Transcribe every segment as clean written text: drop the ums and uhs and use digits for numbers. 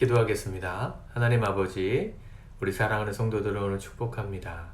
기도하겠습니다. 하나님 아버지, 우리 사랑하는 성도들을 오늘 축복합니다.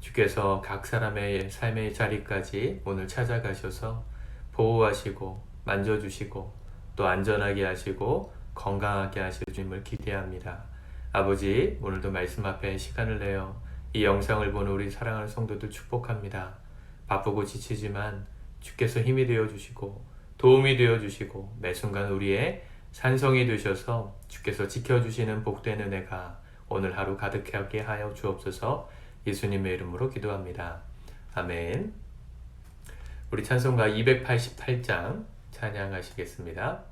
주께서 각 사람의 삶의 자리까지 오늘 찾아가셔서 보호하시고 만져주시고 또 안전하게 하시고 건강하게 하실 주님을 기대합니다. 아버지, 오늘도 말씀 앞에 시간을 내어 이 영상을 보는 우리 사랑하는 성도들 축복합니다. 바쁘고 지치지만 주께서 힘이 되어주시고 도움이 되어주시고 매 순간 우리의 산성이 되셔서 주께서 지켜주시는 복된 은혜가 오늘 하루 가득하게 하여 주옵소서. 예수님의 이름으로 기도합니다. 아멘. 우리 찬송가 288장 찬양하시겠습니다.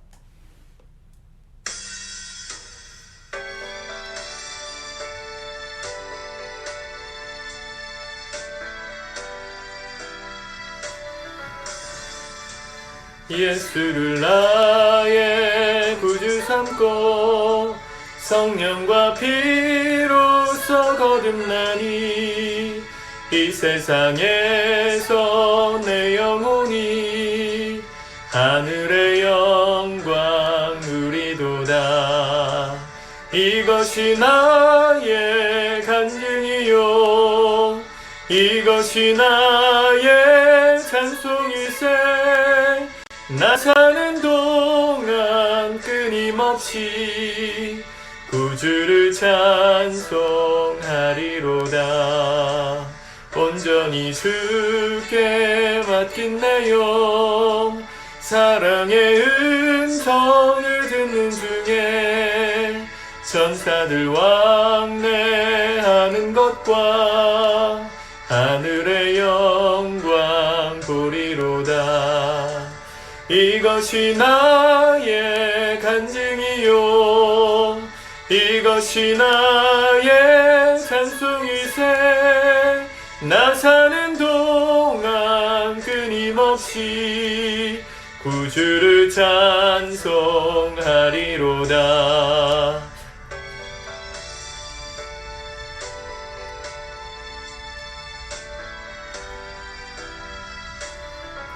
예수를 나의 구주 삼고 성령과 피로써 거듭나니 이 세상에서 내 영혼이 하늘의 영광 누리도다. 이것이 나의 간증이요 이것이 나의 찬송일세. 나 사는 동안 끊임없이 구주를 찬송하리로다. 온전히 주께 맡긴 내 영 사랑의 음성을 듣는 중에 천사들 왕래하는 것과 하늘의 영광 보리로다. 이것이 나의 간증이요 이것이 나의 찬송일세. 나 사는 동안 끊임없이 구주를 찬송하리로다.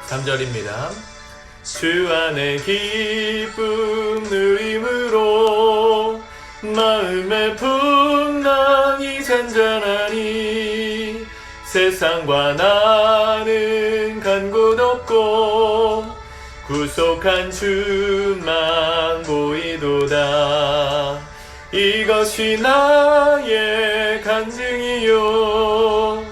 (3절입니다) 주 안에 기쁨 누림으로 마음의 풍랑이 잔잔하니 세상과 나는 간 곳 없고 구속한 주만 보이도다. 이것이 나의 간증이요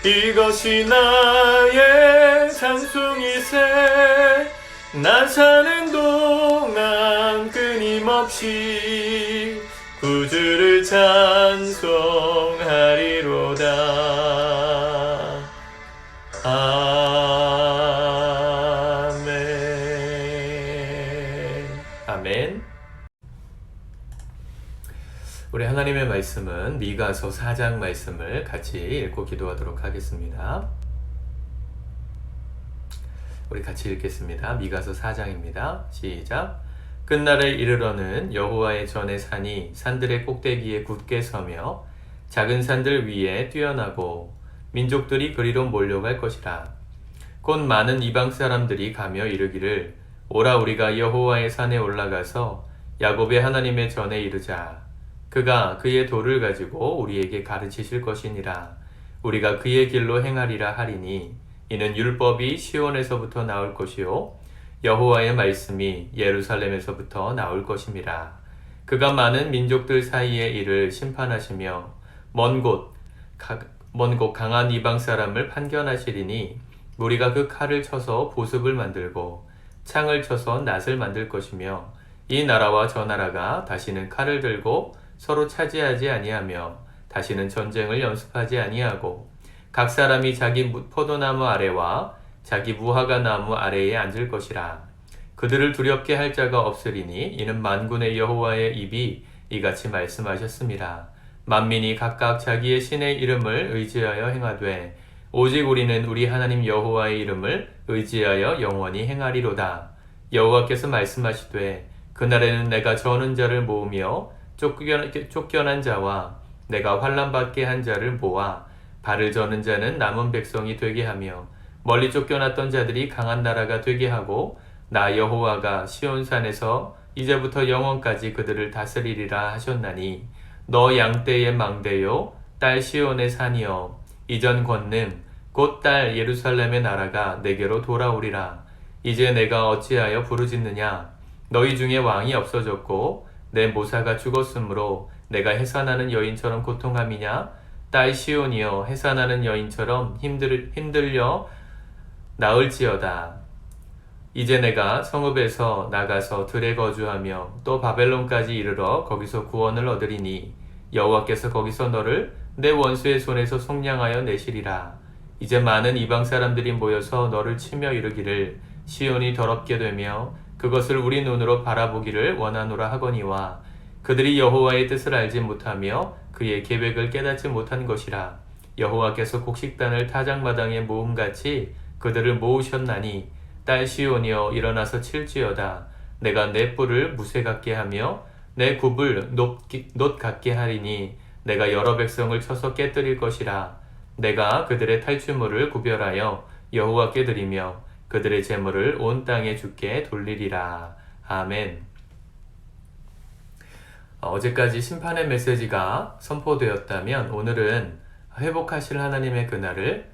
이것이 나의 찬송일세. 나 사는 동안 끊임없이 구주를 찬송하리로다. 아멘. 아멘. 우리 하나님의 말씀은 미가서 4장 말씀을 같이 읽고 기도하도록 하겠습니다. 우리 같이 읽겠습니다. 미가서 4장입니다. 시작. 끝날에 이르러는 여호와의 전의 산이 산들의 꼭대기에 굳게 서며 작은 산들 위에 뛰어나고 민족들이 그리로 몰려갈 것이라. 곧 많은 이방 사람들이 가며 이르기를 오라 우리가 여호와의 산에 올라가서 야곱의 하나님의 전에 이르자. 그가 그의 도를 가지고 우리에게 가르치실 것이니라. 우리가 그의 길로 행하리라 하리니 이는 율법이 시온에서부터 나올 것이요 여호와의 말씀이 예루살렘에서부터 나올 것임이라. 그가 많은 민족들 사이의 일을 심판하시며 먼 곳 강한 이방 사람을 판견하시리니 우리가 그 칼을 쳐서 보습을 만들고 창을 쳐서 낫을 만들 것이며 이 나라와 저 나라가 다시는 칼을 들고 서로 차지하지 아니하며 다시는 전쟁을 연습하지 아니하고 각 사람이 자기 포도나무 아래와 자기 무화과 나무 아래에 앉을 것이라. 그들을 두렵게 할 자가 없으리니 이는 만군의 여호와의 입이 이같이 말씀하셨습니다. 만민이 각각 자기의 신의 이름을 의지하여 행하되 오직 우리는 우리 하나님 여호와의 이름을 의지하여 영원히 행하리로다. 여호와께서 말씀하시되 그날에는 내가 저는 자를 모으며 쫓겨난 자와 내가 환난받게 한 자를 모아 발을 저는 자는 남은 백성이 되게 하며 멀리 쫓겨났던 자들이 강한 나라가 되게 하고 나 여호와가 시온산에서 이제부터 영원까지 그들을 다스리리라 하셨나니 너 양떼의 망대요 딸 시온의 산이여 이전 권능 곧 딸 예루살렘의 나라가 내게로 돌아오리라. 이제 내가 어찌하여 부르짖느냐 너희 중에 왕이 없어졌고 내 모사가 죽었으므로 내가 해산하는 여인처럼 고통함이냐 딸 시온이여 해산하는 여인처럼 힘들려 나을지어다. 이제 내가 성읍에서 나가서 들에 거주하며 또 바벨론까지 이르러 거기서 구원을 얻으리니 여호와께서 거기서 너를 내 원수의 손에서 속량하여 내시리라. 이제 많은 이방 사람들이 모여서 너를 치며 이르기를 시온이 더럽게 되며 그것을 우리 눈으로 바라보기를 원하노라 하거니와 그들이 여호와의 뜻을 알지 못하며 그의 계획을 깨닫지 못한 것이라. 여호와께서 곡식단을 타작마당에 모음같이 그들을 모으셨나니 딸 시온이여 일어나서 칠지어다. 내가 내 뿔을 무쇠 같게 하며 내 굽을 놋 같게 하리니 내가 여러 백성을 쳐서 깨뜨릴 것이라. 내가 그들의 탈취물을 구별하여 여호와께 드리며 그들의 재물을 온 땅에 주께 돌리리라. 아멘. 어제까지 심판의 메시지가 선포되었다면 오늘은 회복하실 하나님의 그날을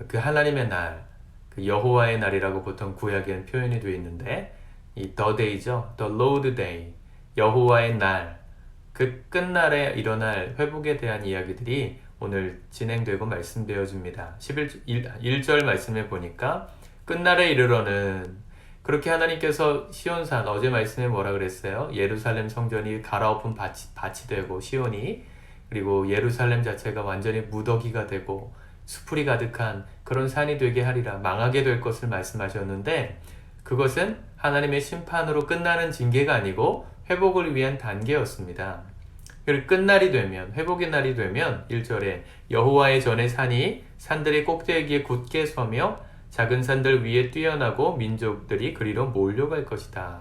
그 하나님의 날, 그 여호와의 날이라고 보통 구약에는 표현이 되어 있는데 이 The Day죠. The Lord Day. 여호와의 날. 그 끝날에 일어날 회복에 대한 이야기들이 오늘 진행되고 말씀되어집니다. 1절 말씀에 보니까 끝날에 이르러는 그렇게 하나님께서 시온산 어제 말씀에 뭐라 그랬어요? 예루살렘 성전이 갈아엎은 밭이 되고 시온이 그리고 예루살렘 자체가 완전히 무더기가 되고 수풀이 가득한 그런 산이 되게 하리라 망하게 될 것을 말씀하셨는데 그것은 하나님의 심판으로 끝나는 징계가 아니고 회복을 위한 단계였습니다. 그리고 끝날이 되면 회복의 날이 되면 1절에 여호와의 전의 산이 산들의 꼭대기에 굳게 서며 작은 산들 위에 뛰어나고 민족들이 그리로 몰려갈 것이다.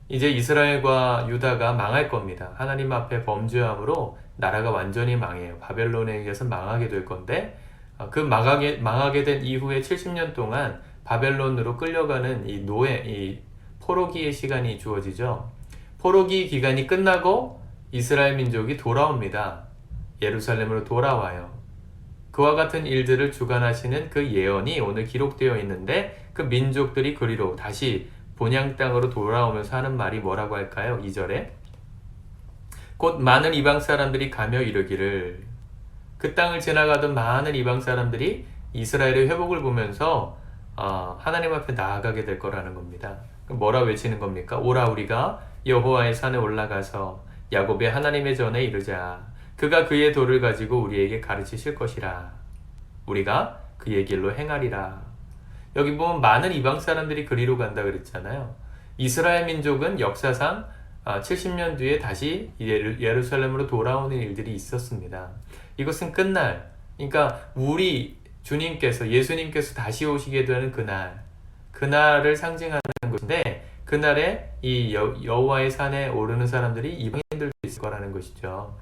이제 이스라엘과 유다가 망할 겁니다. 하나님 앞에 범죄함으로 나라가 완전히 망해요. 바벨론에 의해서 망하게 될 건데 그 망하게 된 이후에 70년 동안 바벨론으로 끌려가는 이 포로기의 시간이 주어지죠. 포로기 기간이 끝나고 이스라엘 민족이 돌아옵니다. 예루살렘으로 돌아와요. 그와 같은 일들을 주관하시는 그 예언이 오늘 기록되어 있는데 그 민족들이 그리로 다시 본향 땅으로 돌아오면서 하는 말이 뭐라고 할까요? 2절에 곧 많은 이방 사람들이 가며 이르기를 그 땅을 지나가던 많은 이방 사람들이 이스라엘의 회복을 보면서 하나님 앞에 나아가게 될 거라는 겁니다. 뭐라 외치는 겁니까? 오라 우리가 여호와의 산에 올라가서 야곱의 하나님의 전에 이르자. 그가 그의 도를 가지고 우리에게 가르치실 것이라. 우리가 그의 길로 행하리라. 여기 보면 많은 이방 사람들이 그리로 간다 그랬잖아요. 이스라엘 민족은 역사상 70년 뒤에 다시 예루살렘으로 돌아오는 일들이 있었습니다. 이것은 끝날, 그러니까 우리 주님께서 예수님께서 다시 오시게 되는 그날을 상징하는 것인데 그날에 이 여호와의 산에 오르는 사람들이 이방인들도 있을 거라는 것이죠.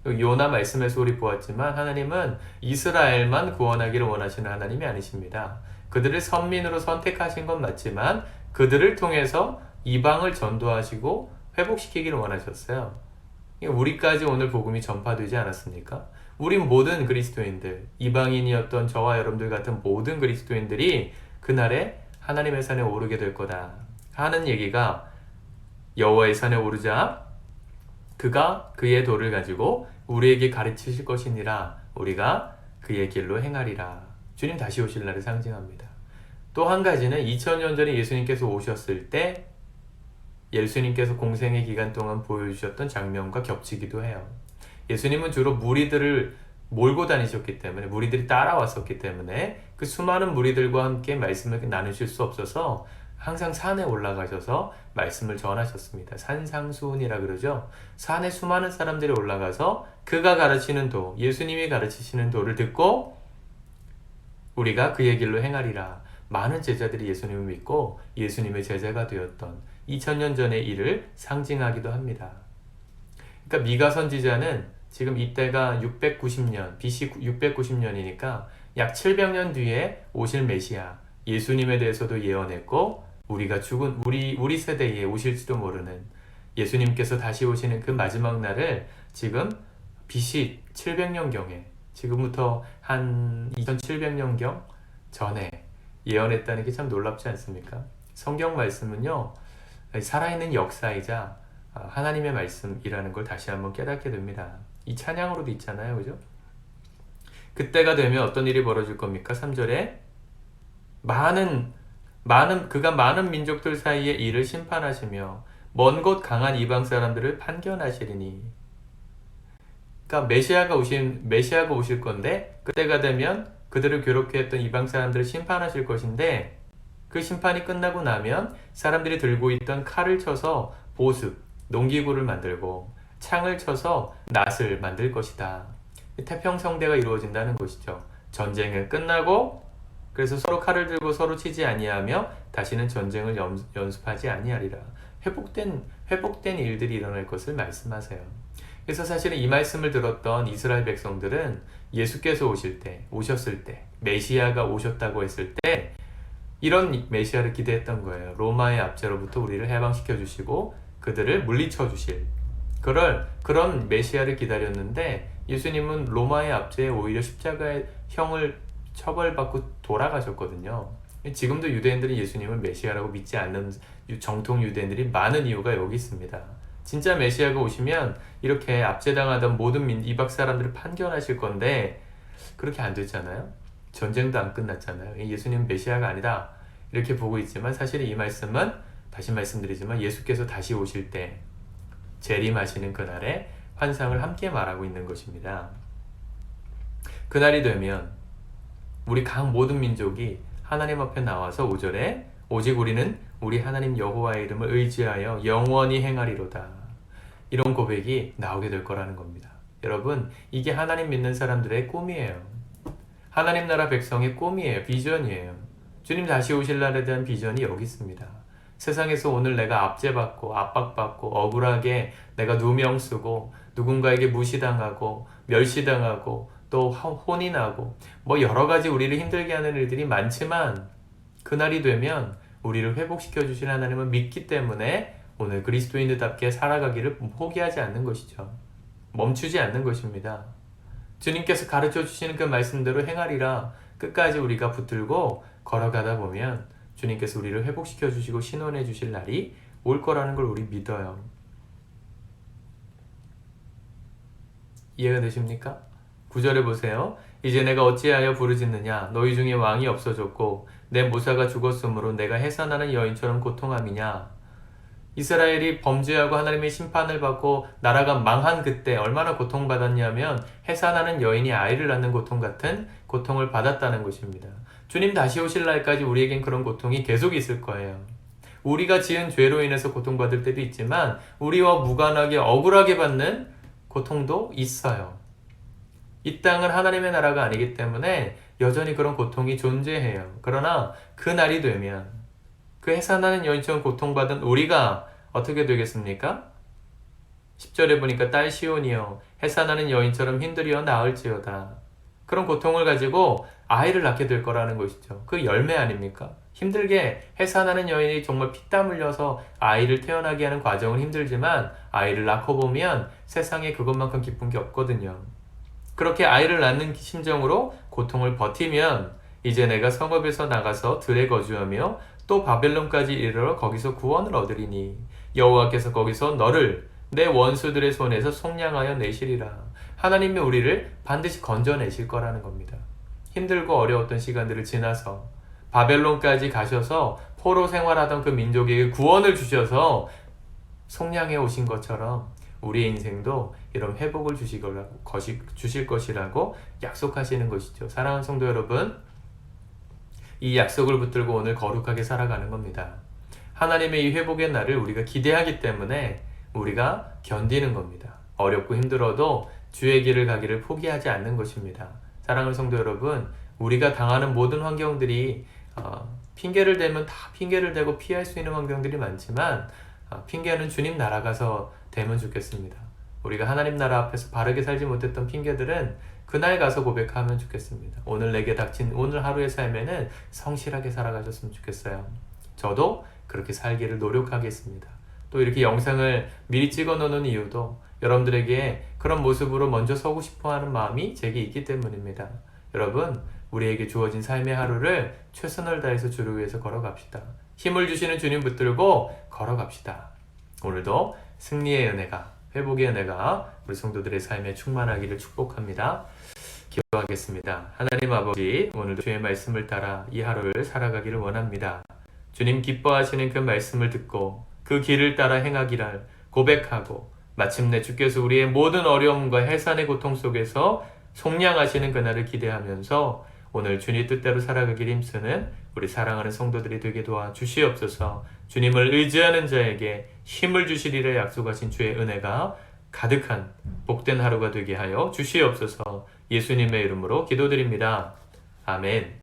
요나 말씀에서 우리 보았지만 하나님은 이스라엘만 구원하기를 원하시는 하나님이 아니십니다. 그들을 선민으로 선택하신 건 맞지만 그들을 통해서 이방을 전도하시고 회복시키기를 원하셨어요. 우리까지 오늘 복음이 전파되지 않았습니까? 우린 모든 그리스도인들, 이방인이었던 저와 여러분들 같은 모든 그리스도인들이 그날에 하나님의 산에 오르게 될 거다 하는 얘기가 여호와의 산에 오르자 그가 그의 도를 가지고 우리에게 가르치실 것이니라 우리가 그의 길로 행하리라. 주님 다시 오실 날을 상징합니다. 또 한 가지는 2000년 전에 예수님께서 오셨을 때 예수님께서 공생의 기간 동안 보여주셨던 장면과 겹치기도 해요. 예수님은 주로 무리들을 몰고 다니셨기 때문에 무리들이 따라왔었기 때문에 그 수많은 무리들과 함께 말씀을 나누실 수 없어서 항상 산에 올라가셔서 말씀을 전하셨습니다. 산상수훈이라 그러죠. 산에 수많은 사람들이 올라가서 그가 가르치는 도, 예수님이 가르치시는 도를 듣고 우리가 그의 길로 행하리라. 많은 제자들이 예수님을 믿고 예수님의 제자가 되었던 2000년 전의 일을 상징하기도 합니다. 그러니까 미가 선지자는 지금 이때가 690년, BC 690년이니까 약 700년 뒤에 오실 메시아, 예수님에 대해서도 예언했고 우리가 죽은 우리 세대에 오실지도 모르는 예수님께서 다시 오시는 그 마지막 날을 지금 BC 700년경에 지금부터 한 2700년경 전에 예언했다는 게 참 놀랍지 않습니까? 성경 말씀은요, 살아있는 역사이자 하나님의 말씀이라는 걸 다시 한번 깨닫게 됩니다. 이 찬양으로도 있잖아요, 그죠? 그때가 되면 어떤 일이 벌어질 겁니까? 3절에 그가 많은 민족들 사이에 이를 심판하시며 먼 곳 강한 이방 사람들을 판결하시리니. 그러니까 메시아가 오실 건데 그때가 되면 그들을 괴롭게 했던 이방 사람들을 심판하실 것인데, 그 심판이 끝나고 나면 사람들이 들고 있던 칼을 쳐서 보습, 농기구를 만들고 창을 쳐서 낫을 만들 것이다. 태평성대가 이루어진다는 것이죠. 전쟁은 끝나고, 그래서 서로 칼을 들고 서로 치지 아니하며 다시는 전쟁을 연습하지 아니하리라. 회복된 일들이 일어날 것을 말씀하세요. 그래서 사실은 이 말씀을 들었던 이스라엘 백성들은 예수께서 오셨을 때, 메시아가 오셨다고 했을 때 이런 메시아를 기대했던 거예요. 로마의 압제로부터 우리를 해방시켜 주시고 그들을 물리쳐 주실 그런 메시아를 기다렸는데, 예수님은 로마의 압제에 오히려 십자가의 형을 처벌받고 돌아가셨거든요. 지금도 유대인들이 예수님을 메시아라고 믿지 않는 정통 유대인들이 많은 이유가 여기 있습니다. 진짜 메시아가 오시면 이렇게 압제당하던 모든 이방 사람들을 판결하실 건데 그렇게 안 됐잖아요. 전쟁도 안 끝났잖아요. 예수님은 메시아가 아니다 이렇게 보고 있지만, 사실 이 말씀은 다시 말씀드리지만 예수께서 다시 오실 때 재림하시는 그날의 환상을 함께 말하고 있는 것입니다. 그날이 되면 우리 각 모든 민족이 하나님 앞에 나와서 5절에 오직 우리는 우리 하나님 여호와의 이름을 의지하여 영원히 행하리로다, 이런 고백이 나오게 될 거라는 겁니다. 여러분, 이게 하나님 믿는 사람들의 꿈이에요. 하나님 나라 백성의 꿈이에요. 비전이에요. 주님 다시 오실 날에 대한 비전이 여기 있습니다. 세상에서 오늘 내가 압제받고 압박받고 억울하게 내가 누명 쓰고 누군가에게 무시당하고 멸시당하고 또 혼인하고 뭐 여러 가지 우리를 힘들게 하는 일들이 많지만, 그날이 되면 우리를 회복시켜 주신 하나님을 믿기 때문에 오늘 그리스도인들답게 살아가기를 포기하지 않는 것이죠. 멈추지 않는 것입니다. 주님께서 가르쳐 주시는 그 말씀대로 행하리라 끝까지 우리가 붙들고 걸어가다 보면 주님께서 우리를 회복시켜 주시고 신원해 주실 날이 올 거라는 걸 우리 믿어요. 이해가 되십니까? 9절에 보세요. 이제 내가 어찌하여 부르짖느냐? 너희 중에 왕이 없어졌고 내 모사가 죽었으므로 내가 해산하는 여인처럼 고통함이냐? 이스라엘이 범죄하고 하나님의 심판을 받고 나라가 망한 그때 얼마나 고통받았냐면 해산하는 여인이 아이를 낳는 고통 같은 고통을 받았다는 것입니다. 주님 다시 오실 날까지 우리에겐 그런 고통이 계속 있을 거예요. 우리가 지은 죄로 인해서 고통받을 때도 있지만 우리와 무관하게 억울하게 받는 고통도 있어요. 이 땅은 하나님의 나라가 아니기 때문에 여전히 그런 고통이 존재해요. 그러나 그 날이 되면 그 해산하는 여인처럼 고통받은 우리가 어떻게 되겠습니까? 10절에 보니까 딸 시온이여 해산하는 여인처럼 힘들이어 나을지어다. 그런 고통을 가지고 아이를 낳게 될 거라는 것이죠. 그 열매 아닙니까? 힘들게 해산하는 여인이 정말 피땀 흘려서 아이를 태어나게 하는 과정은 힘들지만 아이를 낳고 보면 세상에 그것만큼 기쁜 게 없거든요. 그렇게 아이를 낳는 심정으로 고통을 버티면 이제 내가 성읍에서 나가서 들에 거주하며 또 바벨론까지 이르러 거기서 구원을 얻으리니 여호와께서 거기서 너를 내 원수들의 손에서 속량하여 내시리라. 하나님이 우리를 반드시 건져내실 거라는 겁니다. 힘들고 어려웠던 시간들을 지나서 바벨론까지 가셔서 포로 생활하던 그 민족에게 구원을 주셔서 속량해 오신 것처럼 우리의 인생도 이런 회복을 주실 것이라고 약속하시는 것이죠. 사랑하는 성도 여러분, 이 약속을 붙들고 오늘 거룩하게 살아가는 겁니다. 하나님의 이 회복의 날을 우리가 기대하기 때문에 우리가 견디는 겁니다. 어렵고 힘들어도 주의 길을 가기를 포기하지 않는 것입니다. 사랑하는 성도 여러분, 우리가 당하는 모든 환경들이 핑계를 대면 다 핑계를 대고 피할 수 있는 환경들이 많지만 핑계는 주님 나라 가서 대면 좋겠습니다. 우리가 하나님 나라 앞에서 바르게 살지 못했던 핑계들은 그날 가서 고백하면 좋겠습니다. 오늘 내게 닥친 오늘 하루의 삶에는 성실하게 살아가셨으면 좋겠어요. 저도 그렇게 살기를 노력하겠습니다. 또 이렇게 영상을 미리 찍어 놓는 이유도 여러분들에게 그런 모습으로 먼저 서고 싶어 하는 마음이 제게 있기 때문입니다. 여러분, 우리에게 주어진 삶의 하루를 최선을 다해서 주를 위해서 걸어갑시다. 힘을 주시는 주님 붙들고 걸어갑시다. 오늘도 승리의 은혜가, 회복의 은혜가 우리 성도들의 삶에 충만하기를 축복합니다. 기도하겠습니다. 하나님 아버지, 오늘도 주의 말씀을 따라 이 하루를 살아가기를 원합니다. 주님 기뻐하시는 그 말씀을 듣고 그 길을 따라 행하기를 고백하고 마침내 주께서 우리의 모든 어려움과 해산의 고통 속에서 속량하시는 그날을 기대하면서 오늘 주님 뜻대로 살아가길 힘쓰는 우리 사랑하는 성도들이 되게 도와주시옵소서. 주님을 의지하는 자에게 힘을 주시리라 약속하신 주의 은혜가 가득한 복된 하루가 되게 하여 주시옵소서. 예수님의 이름으로 기도드립니다. 아멘.